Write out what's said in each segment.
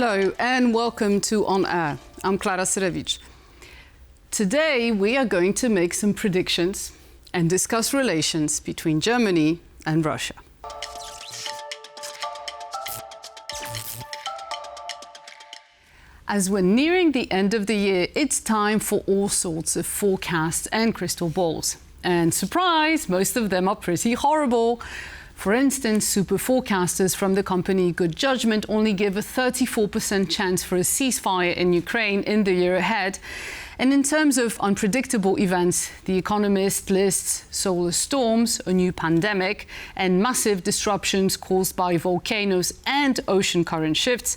Hello and welcome to On Air. I'm Klara Syrewicz. Today we are going to make some predictions and discuss relations between Germany and Russia. As we're nearing the end of the year, it's time for all sorts of forecasts and crystal balls. And surprise, most of them are pretty horrible. For instance, super forecasters from the company Good Judgment only give a 34% chance for a ceasefire in Ukraine in the year ahead. And in terms of unpredictable events, The Economist lists solar storms, a new pandemic, and massive disruptions caused by volcanoes and ocean current shifts.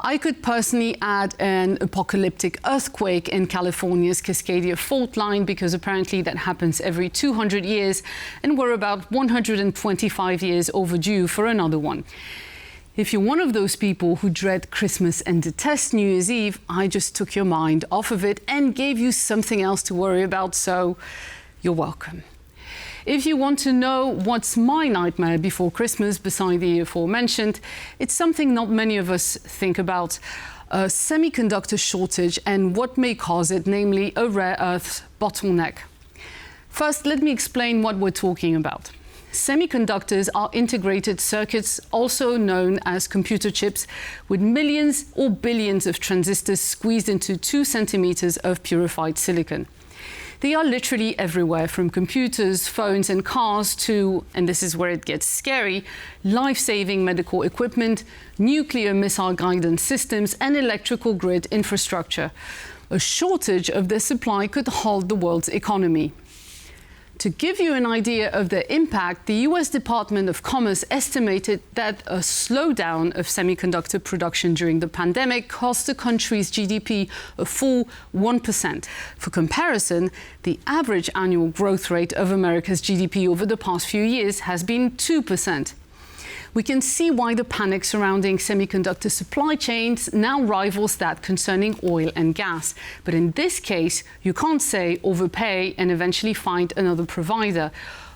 I could personally add an apocalyptic earthquake in California's Cascadia fault line, because apparently that happens every 200 years, and we're about 125 years overdue for another one. If you're one of those people who dread Christmas and detest New Year's Eve, I just took your mind off of it and gave you something else to worry about, so you're welcome. If you want to know what's my nightmare before Christmas, beside the aforementioned, it's something not many of us think about: a semiconductor shortage and what may cause it, namely a rare earth bottleneck. First, let me explain what we're talking about. Semiconductors are integrated circuits, also known as computer chips, with millions or billions of transistors squeezed into 2 centimeters of purified silicon. They are literally everywhere, from computers, phones and cars to, and this is where it gets scary, life-saving medical equipment, nuclear missile guidance systems and electrical grid infrastructure. A shortage of their supply could halt the world's economy. To give you an idea of their impact, the US Department of Commerce estimated that a slowdown of semiconductor production during the pandemic cost the country's GDP a full 1%. For comparison, the average annual growth rate of America's GDP over the past few years has been 2%. We can see why the panic surrounding semiconductor supply chains now rivals that concerning oil and gas. But in this case, you can't say overpay and eventually find another provider.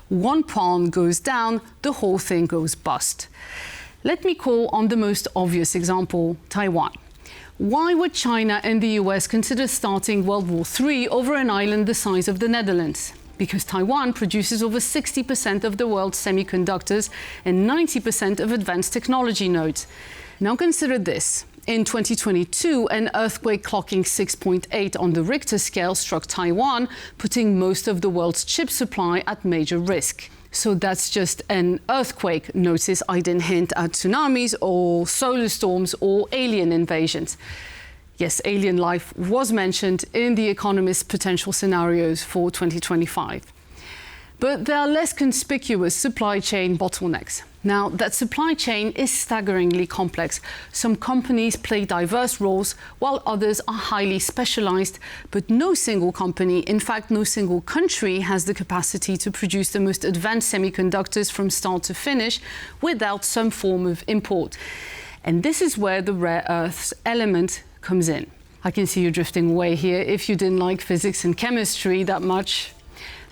One pawn goes down, the whole thing goes bust. Let me call on the most obvious example: Taiwan. Why would China and the US consider starting World War III over an island the size of the Netherlands? Because Taiwan produces over 60% of the world's semiconductors and 90% of advanced technology nodes. Now consider this. In 2022, an earthquake clocking 6.8 on the Richter scale struck Taiwan, putting most of the world's chip supply at major risk. So that's just an earthquake. Notice I didn't hint at tsunamis or solar storms or alien invasions. Yes, alien life was mentioned in The Economist's potential scenarios for 2025. But there are less conspicuous supply chain bottlenecks. Now, that supply chain is staggeringly complex. Some companies play diverse roles, while others are highly specialized. But no single company, in fact, no single country, has the capacity to produce the most advanced semiconductors from start to finish without some form of import. And this is where the rare earths element comes in. I can see you drifting away here if you didn't like physics and chemistry that much.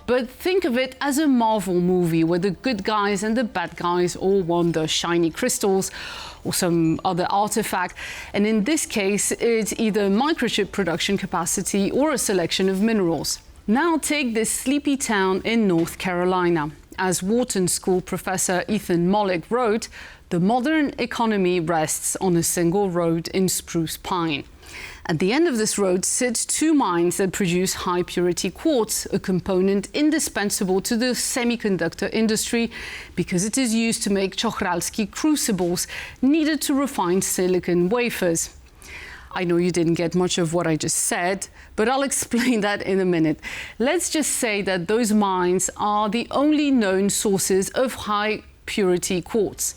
But think of it as a Marvel movie where the good guys and the bad guys all want the shiny crystals or some other artifact. And in this case, it's either microchip production capacity or a selection of minerals. Now take this sleepy town in North Carolina. As Wharton School professor Ethan Mollick wrote, the modern economy rests on a single road in spruce pine. At the end of this road sit 2 mines that produce high-purity quartz, a component indispensable to the semiconductor industry because it is used to make Czochralski crucibles needed to refine silicon wafers. I know you didn't get much of what I just said, but I'll explain that in a minute. Let's just say that those mines are the only known sources of high-purity quartz.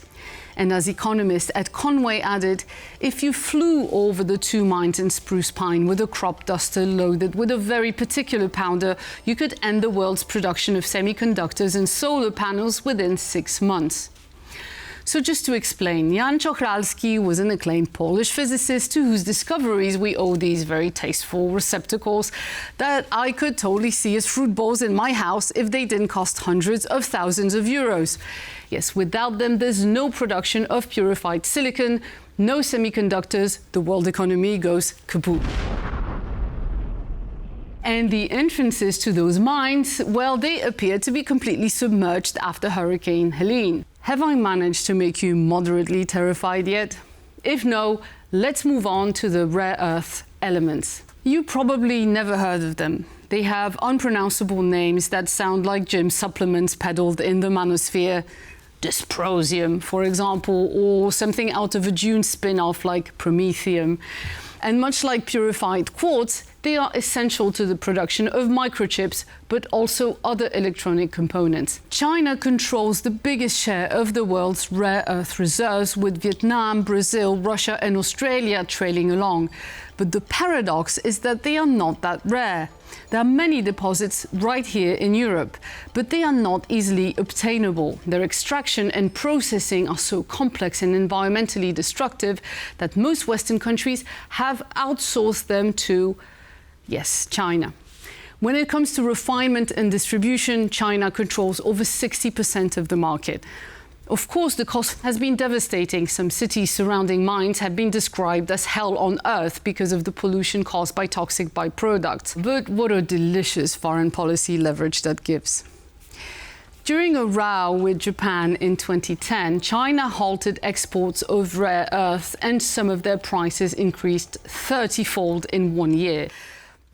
And as economists at Conway added, if you flew over the 2 mines in spruce pine with a crop duster loaded with a very particular powder, you could end the world's production of semiconductors and solar panels within 6 months. So just to explain, Jan Czochralski was an acclaimed Polish physicist to whose discoveries we owe these very tasteful receptacles that I could totally see as fruit bowls in my house if they didn't cost hundreds of thousands of euros. Yes, without them, there's no production of purified silicon, No semiconductors, the world economy goes kaput. And the entrances to those mines, well, they appear to be completely submerged after Hurricane Helene. Have I managed to make you moderately terrified yet? If no, let's move on to the rare earth elements. You probably never heard of them. They have unpronounceable names that sound like gym supplements peddled in the manosphere. Dysprosium, for example, or something out of a Dune spin-off like Promethium. And much like purified quartz, they are essential to the production of microchips, but also other electronic components. China controls the biggest share of the world's rare earth reserves, with Vietnam, Brazil, Russia, and Australia trailing along. But the paradox is that they are not that rare. There are many deposits right here in Europe, but they are not easily obtainable. Their extraction and processing are so complex and environmentally destructive that most Western countries have outsourced them to, yes, China. When it comes to refinement and distribution, China controls over 60% of the market. Of course, the cost has been devastating. Some cities surrounding mines have been described as hell on earth because of the pollution caused by toxic byproducts. But what a delicious foreign policy leverage that gives. During a row with Japan in 2010, China halted exports of rare earths and some of their prices increased 30-fold in 1 year.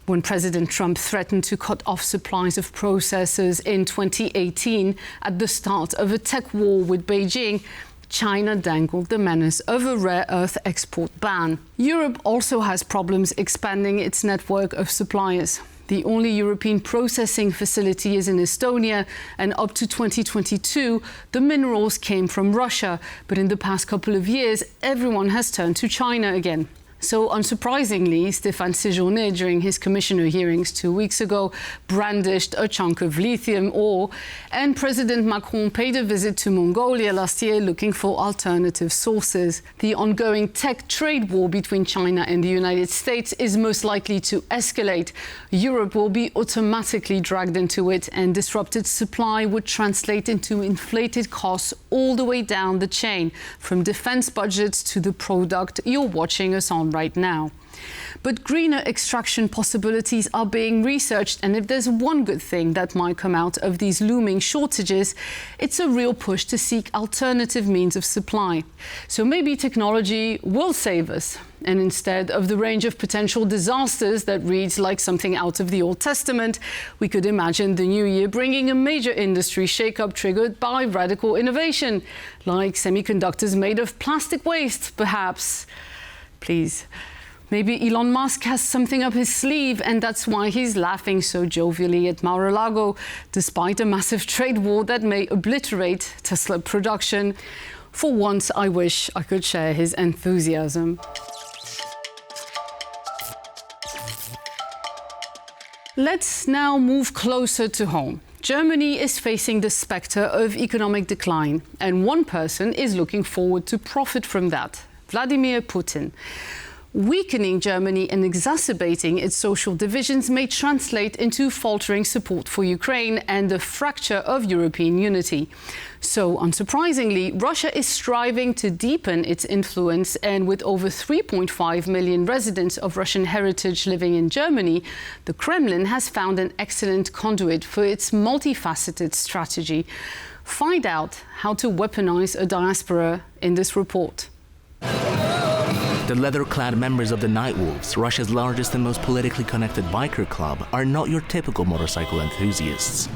When President Trump threatened to cut off supplies of processors in 2018 at the start of a tech war with Beijing, China dangled the menace of a rare earth export ban. Europe also has problems expanding its network of suppliers. The only European processing facility is in Estonia, and up to 2022, the minerals came from Russia. But in the past couple of years, everyone has turned to China again. So unsurprisingly, Stéphane Séjourné, during his commissioner hearings 2 weeks ago, brandished a chunk of lithium ore, and President Macron paid a visit to Mongolia last year looking for alternative sources. The ongoing tech trade war between China and the United States is most likely to escalate. Europe will be automatically dragged into it, and disrupted supply would translate into inflated costs all the way down the chain, from defense budgets to the product you're watching us on right now. But greener extraction possibilities are being researched, and if there's one good thing that might come out of these looming shortages, it's a real push to seek alternative means of supply. So maybe technology will save us, and instead of the range of potential disasters that reads like something out of the Old Testament, we could imagine the new year bringing a major industry shake-up triggered by radical innovation, like semiconductors made of plastic waste, perhaps. Please. Maybe Elon Musk has something up his sleeve, and that's why he's laughing so jovially at Mar-a-Lago, despite a massive trade war that may obliterate Tesla production. For once, I wish I could share his enthusiasm. Let's now move closer to home. Germany is facing the spectre of economic decline, and one person is looking forward to profit from that: Vladimir Putin. Weakening Germany and exacerbating its social divisions may translate into faltering support for Ukraine and a fracture of European unity. So, unsurprisingly, Russia is striving to deepen its influence, and with over 3.5 million residents of Russian heritage living in Germany, the Kremlin has found an excellent conduit for its multifaceted strategy. Find out how to weaponize a diaspora in this report. The leather-clad members of the Nightwolves, Russia's largest and most politically connected biker club, are not your typical motorcycle enthusiasts.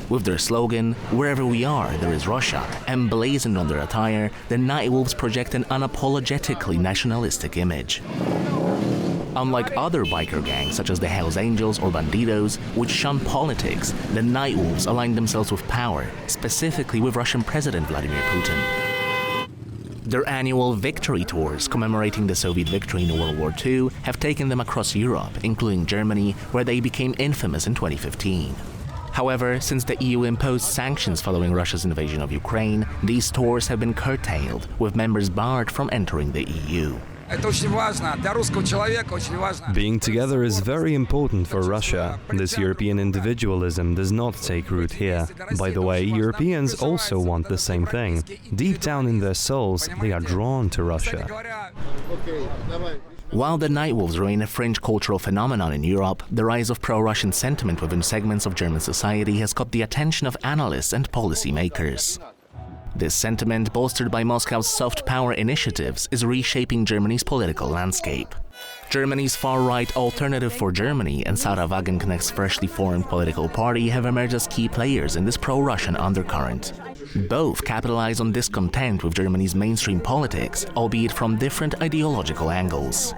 With their slogan, "Wherever we are, there is Russia," emblazoned on their attire, the Nightwolves project an unapologetically nationalistic image. Unlike other biker gangs such as the Hells Angels or Bandidos, which shun politics, the Nightwolves align themselves with power, specifically with Russian President Vladimir Putin. Their annual victory tours commemorating the Soviet victory in World War II have taken them across Europe, including Germany, where they became infamous in 2015. However, since the EU imposed sanctions following Russia's invasion of Ukraine, these tours have been curtailed, with members barred from entering the EU. Being together is very important for Russia. This European individualism does not take root here. By the way, Europeans also want the same thing. Deep down in their souls, they are drawn to Russia. While the night wolves remain a fringe cultural phenomenon in Europe, the rise of pro-Russian sentiment within segments of German society has caught the attention of analysts and policymakers. This sentiment, bolstered by Moscow's soft power initiatives, is reshaping Germany's political landscape. Germany's far-right Alternative for Germany and Sarah Wagenknecht's freshly formed political party have emerged as key players in this pro-Russian undercurrent. Both capitalize on discontent with Germany's mainstream politics, albeit from different ideological angles.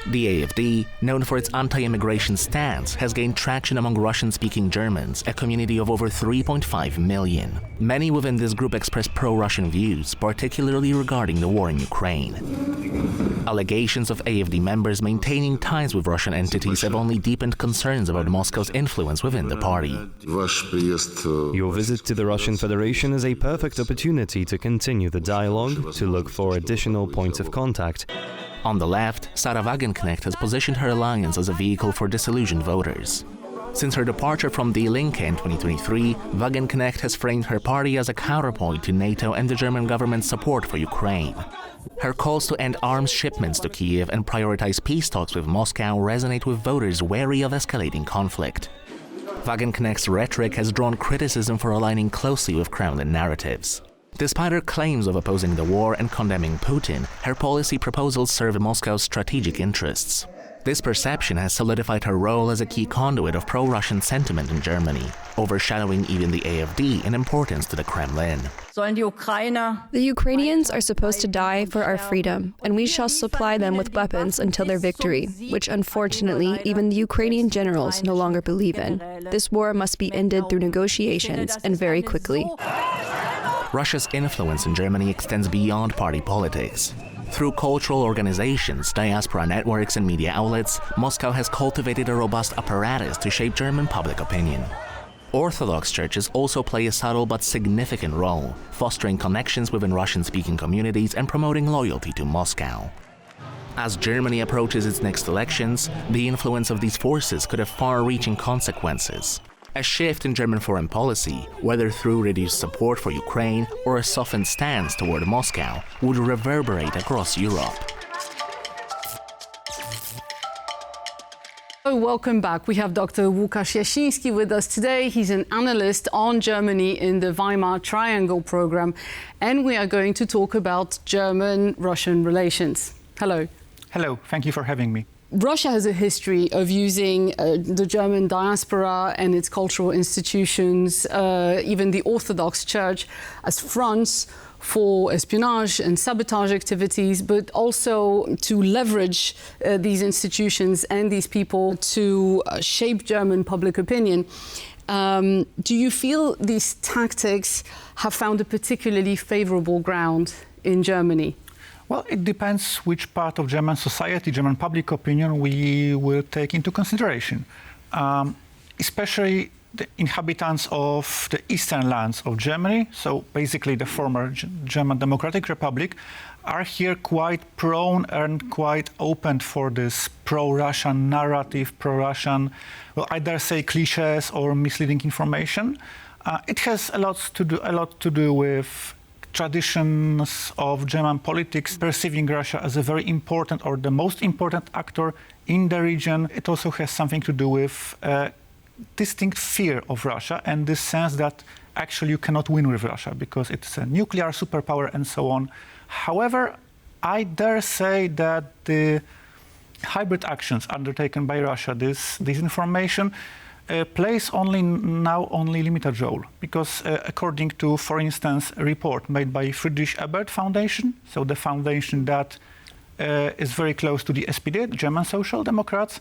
The AfD, known for its anti-immigration stance, has gained traction among Russian-speaking Germans, a community of over 3.5 million. Many within this group express pro-Russian views, particularly regarding the war in Ukraine. Allegations of AfD members maintaining ties with Russian entities have only deepened concerns about Moscow's influence within the party. Your visit to the Russian Federation is a perfect opportunity to continue the dialogue, to look for additional points of contact. On the left, Sarah Wagenknecht has positioned her alliance as a vehicle for disillusioned voters. Since her departure from Die Linke in 2023, Wagenknecht has framed her party as a counterpoint to NATO and the German government's support for Ukraine. Her calls to end arms shipments to Kiev and prioritize peace talks with Moscow resonate with voters wary of escalating conflict. Wagenknecht's rhetoric has drawn criticism for aligning closely with Kremlin narratives. Despite her claims of opposing the war and condemning Putin, her policy proposals serve Moscow's strategic interests. This perception has solidified her role as a key conduit of pro-Russian sentiment in Germany, overshadowing even the AfD in importance to the Kremlin. The Ukrainians are supposed to die for our freedom, and we shall supply them with weapons until their victory, which unfortunately even the Ukrainian generals no longer believe in. This war must be ended through negotiations, and very quickly. Russia's influence in Germany extends beyond party politics. Through cultural organizations, diaspora networks, and media outlets, Moscow has cultivated a robust apparatus to shape German public opinion. Orthodox churches also play a subtle but significant role, fostering connections within Russian-speaking communities and promoting loyalty to Moscow. As Germany approaches its next elections, the influence of these forces could have far-reaching consequences. A shift in German foreign policy, whether through reduced support for Ukraine or a softened stance toward Moscow, would reverberate across Europe. Welcome back. We have Dr. Łukasz Jasiński with us today. He's an analyst on Germany in the Weimar Triangle program, and we are going to talk about German-Russian relations. Hello. Hello, thank you for having me. Russia has a history of using the German diaspora and its cultural institutions, even the Orthodox Church, as fronts for espionage and sabotage activities, but also to leverage these institutions and these people to shape German public opinion. Do you feel these tactics have found a particularly favorable ground in Germany? Well, it depends which part of German society, German public opinion we will take into consideration. Especially the inhabitants of the eastern lands of Germany, so basically the former German Democratic Republic, are here quite prone and quite open for this pro-Russian narrative, pro-Russian, well, I dare say cliches or misleading information. It has a lot to do with traditions of German politics, perceiving Russia as a very important or the most important actor in the region. It also has something to do with distinct fear of Russia and this sense that actually you cannot win with Russia because it's a nuclear superpower and so on. However, I dare say that the hybrid actions undertaken by Russia, this disinformation, plays only limited role because according to, for instance, a report made by Friedrich Ebert Foundation, so the foundation that is very close to the SPD, German Social Democrats,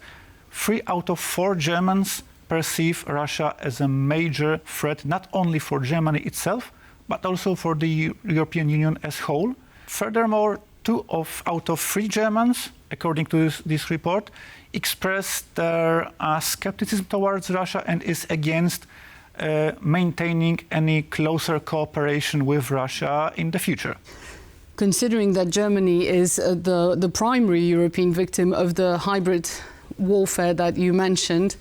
3 out of 4 Germans perceive Russia as a major threat, not only for Germany itself, but also for the European Union as a whole. Furthermore, 2 out of 3 Germans, according to this report, expressed their skepticism towards Russia and is against maintaining any closer cooperation with Russia in the future. considering that Germany is the primary European victim of the hybrid warfare that you mentioned,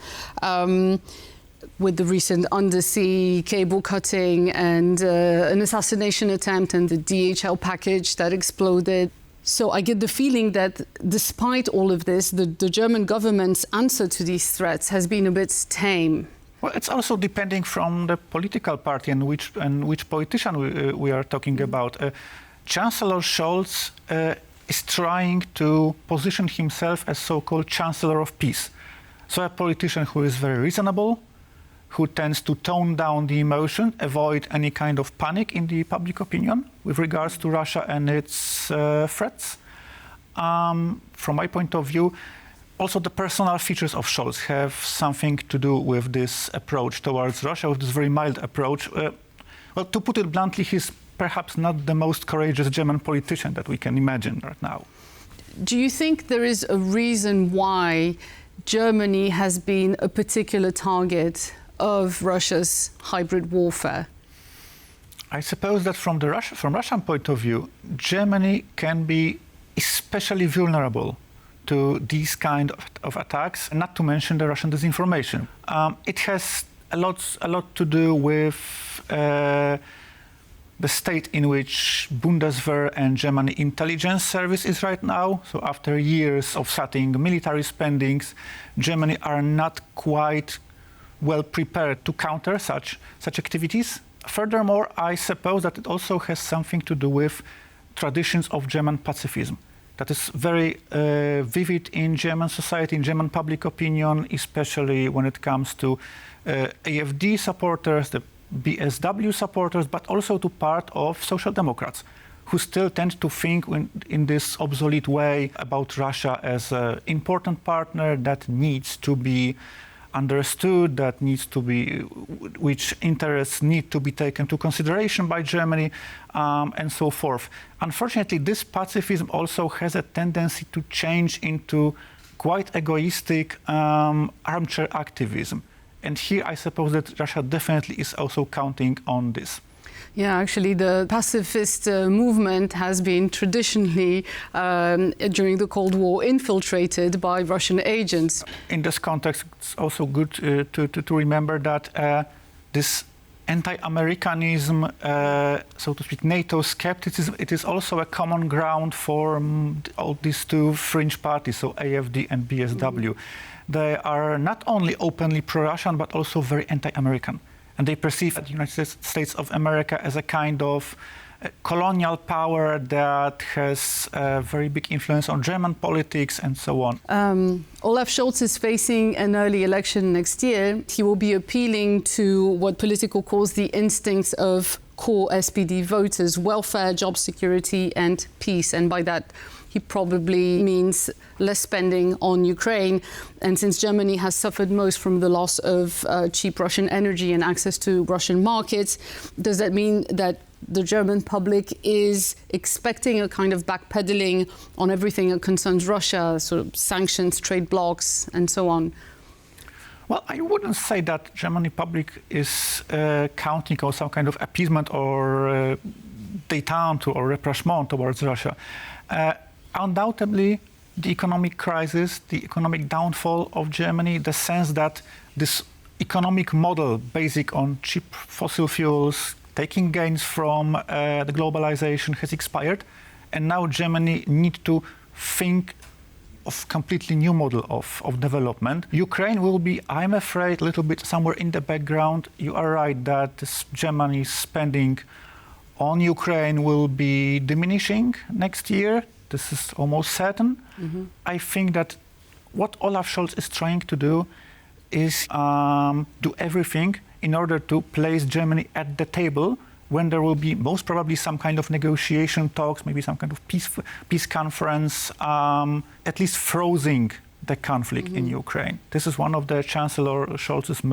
with the recent undersea cable cutting and an assassination attempt and the DHL package that exploded. So I get the feeling that despite all of this, the German government's answer to these threats has been a bit tame. Well, it's also depending from the political party and which politician we are talking about. Chancellor Scholz is trying to position himself as so-called Chancellor of Peace. So a politician who is very reasonable, who tends to tone down the emotion, avoid any kind of panic in the public opinion with regards to Russia and its threats. From my point of view, also the personal features of Scholz have something to do with this approach towards Russia, with this very mild approach. Well, to put it bluntly, he's perhaps not the most courageous German politician that we can imagine right now. Do you think there is a reason why Germany has been a particular target of Russia's hybrid warfare? I suppose that from Russian point of view, Germany can be especially vulnerable to these kind of attacks, not to mention the Russian disinformation. It has a lot to do with the state in which Bundeswehr and German intelligence service is right now. So after years of cutting military spendings, Germany are not quite well prepared to counter such activities. Furthermore, I suppose that it also has something to do with traditions of German pacifism. That is very vivid in German society, in German public opinion, especially when it comes to AfD supporters, the BSW supporters, but also to part of Social Democrats, who still tend to think in this obsolete way about Russia as an important partner that needs to be understood, that needs to be, which interests need to be taken into consideration by Germany, and so forth. Unfortunately, this pacifism also has a tendency to change into quite egoistic armchair activism. And here I suppose that Russia definitely is also counting on this. Yeah, actually, the pacifist movement has been traditionally, during the Cold War, infiltrated by Russian agents. In this context, it's also good to remember that this anti-Americanism, so to speak, NATO skepticism, it is also a common ground for all these two fringe parties, so AfD and BSW. They are not only openly pro-Russian, but also very anti-American. And they perceive the United States of America as a kind of colonial power that has a very big influence on German politics and so on. Olaf Scholz is facing an early election next year. He will be appealing to what Politico calls the instincts of core SPD voters: welfare, job security and peace. And by that, he probably means less spending on Ukraine. And since Germany has suffered most from the loss of cheap Russian energy and access to Russian markets, does that mean that the German public is expecting a kind of backpedaling on everything that concerns Russia, sort of sanctions, trade blocs, and so on? Well, I wouldn't say that German public is counting on some kind of appeasement or détente or rapprochement towards Russia. Undoubtedly, the economic crisis, the economic downfall of Germany, the sense that this economic model based on cheap fossil fuels, taking gains from the globalization, has expired. And now Germany needs to think of completely new model of development. Ukraine will be, I'm afraid, a little bit somewhere in the background. You are right that Germany's spending on Ukraine will be diminishing next year. This is almost certain. Mm-hmm. I think that what Olaf Scholz is trying to do is do everything in order to place Germany at the table when there will be most probably some kind of negotiation talks, maybe some kind of peace conference, at least freezing the conflict in Ukraine. This is one of the Chancellor Scholz's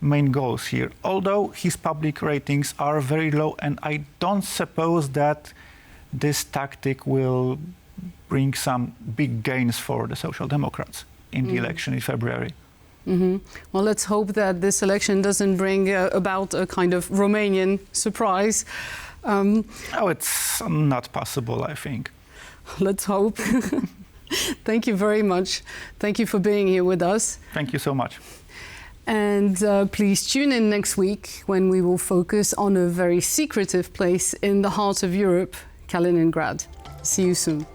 main goals here. Although his public ratings are very low, and I don't suppose that this tactic will bring some big gains for the Social Democrats in the election in February. Mm-hmm. Well, let's hope that this election doesn't bring about a kind of Romanian surprise. Oh, it's not possible, I think. Let's hope. Thank you very much. Thank you for being here with us. Thank you so much. And please tune in next week when we will focus on a very secretive place in the heart of Europe, Kaliningrad. See you soon.